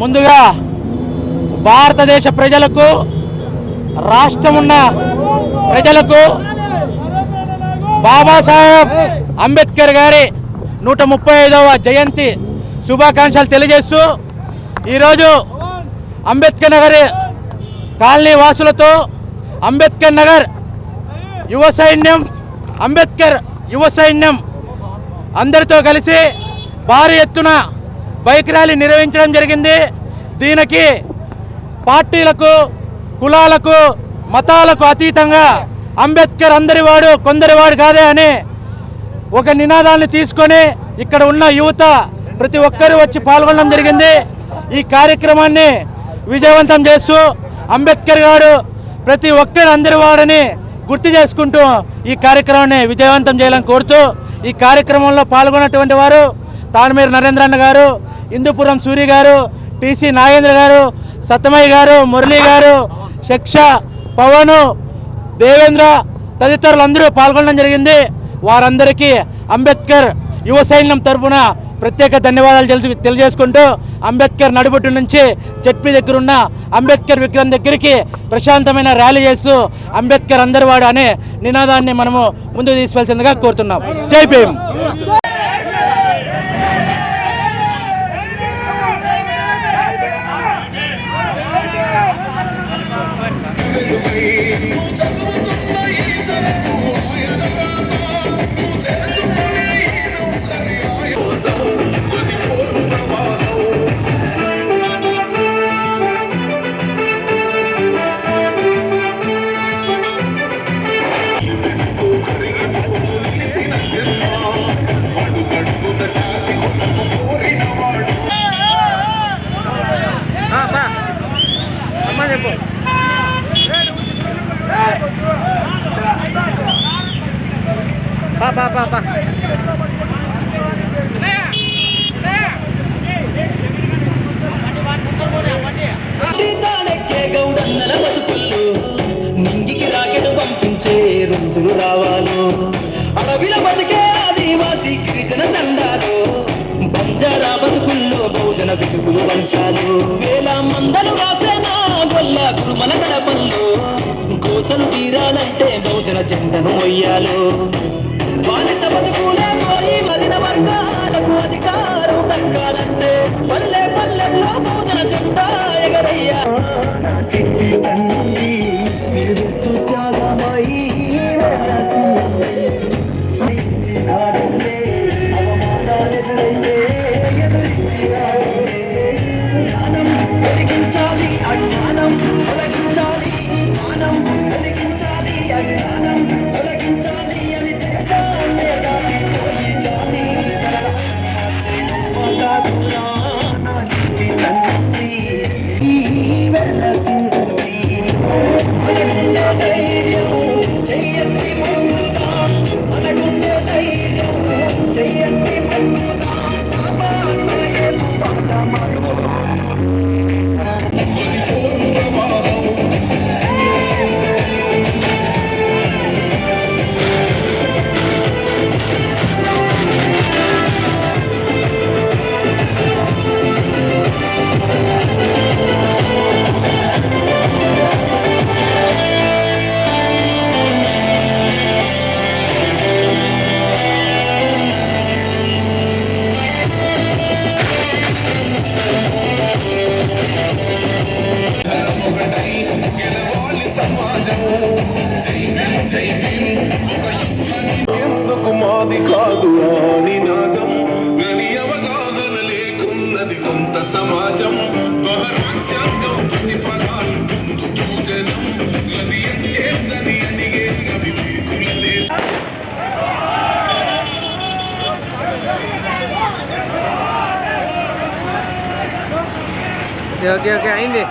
ముందుగా భారతదేశ ప్రజలకు, రాష్ట్రమున్న ప్రజలకు బాబాసాహెబ్ అంబేద్కర్ గారి 135వ జయంతి శుభాకాంక్షలు తెలియజేస్తూ ఈరోజు అంబేద్కర్ నగర్ కాలనీ వాసులతో అంబేద్కర్ నగర్ యువ సైన్యం, అంబేద్కర్ యువ సైన్యం అందరితో కలిసి భారీ ఎత్తున బైక్ ర్యాలీ నిర్వహించడం జరిగింది. దీనికి పార్టీలకు, కులాలకు, మతాలకు అతీతంగా అంబేద్కర్ అందరివాడు కొందరివాడు కాదే అని ఒక నినాదాన్ని తీసుకొని ఇక్కడ ఉన్న యువత ప్రతి ఒక్కరూ వచ్చి పాల్గొనడం జరిగింది. ఈ కార్యక్రమాన్ని విజయవంతం చేస్తూ అంబేద్కర్ గారు ప్రతి ఒక్కరు అందరివాడని గుర్తు చేసుకుంటూ ఈ కార్యక్రమాన్ని విజయవంతం చేయాలని కోరుతూ ఈ కార్యక్రమంలో పాల్గొన్నటువంటి వారు తానమేరు నరేంద్రన్న గారు, ఇందుపురం సూరి గారు, టీసీ నాగేంద్ర గారు, సత్తమయ్య గారు, మురళీ గారు, శిక్ష, పవను, దేవేంద్ర తదితరులందరూ పాల్గొనడం జరిగింది. వారందరికీ అంబేద్కర్ యువ సైన్యం తరఫున ప్రత్యేక ధన్యవాదాలు తెలియజేసుకుంటూ అంబేద్కర్ నడుబొట్టు నుంచి జడ్పీ దగ్గర ఉన్న అంబేద్కర్ విగ్రహం దగ్గరికి ప్రశాంతమైన ర్యాలీ చేస్తూ అంబేద్కర్ అందరివాడు అనే నినాదాన్ని మనము ముందుకు తీసుకెళ్తుందిగా కోరుతున్నాం. జై భీమ్. నింగికి రాకెట్ పంపించే రోజులు రావాలు, అడవిల బతికే ఆదివాసీ గిరిజన దండాలు, బంజారా బతుకుల్లో బహుజన బితుకులు వంశాలు, వేల మందలు రాసేనా గొల్ల కురుమల గడపల్లో, కోసలు తీరాలంటే బహుజన జెండను మొయ్యాలు, బానిస బతుకులే పోయి మరిన వర్గాలకు అధికారం దక్కాలంటే పల్లె పల్లెల్లో బహుజన జెండా ఎగరయ్యా. చిట్టి తల్లి నిలుతు త్యాగమై వెలిగించాలి అజ్ఞానం, తొలగించాలి జ్ఞానం, వెలిగించాలి అజ్ఞానం, తొలగించాలి అని దేశాన్ని దాటిపోయి జాని నా చిట్టి తల్లి ఈ వెలసింది. మనగుండే ధైర్యం చెయ్యండి మొక్కుదా, మనగుండే ధైర్యం చెయ్యండి మొక్కుదా, బాబా సాహెబ్ పదమరు ఎందుకు మాది కాదు అని నాదం గని అవగాహన లేకున్నది కొంత సమాజం, బహర్వంశాంగం ప్రతిఫలాలు పొందుతూ జనం గది ఎంతేందని అడిగే అవివేకుల దేశం. ఓకే అయింది.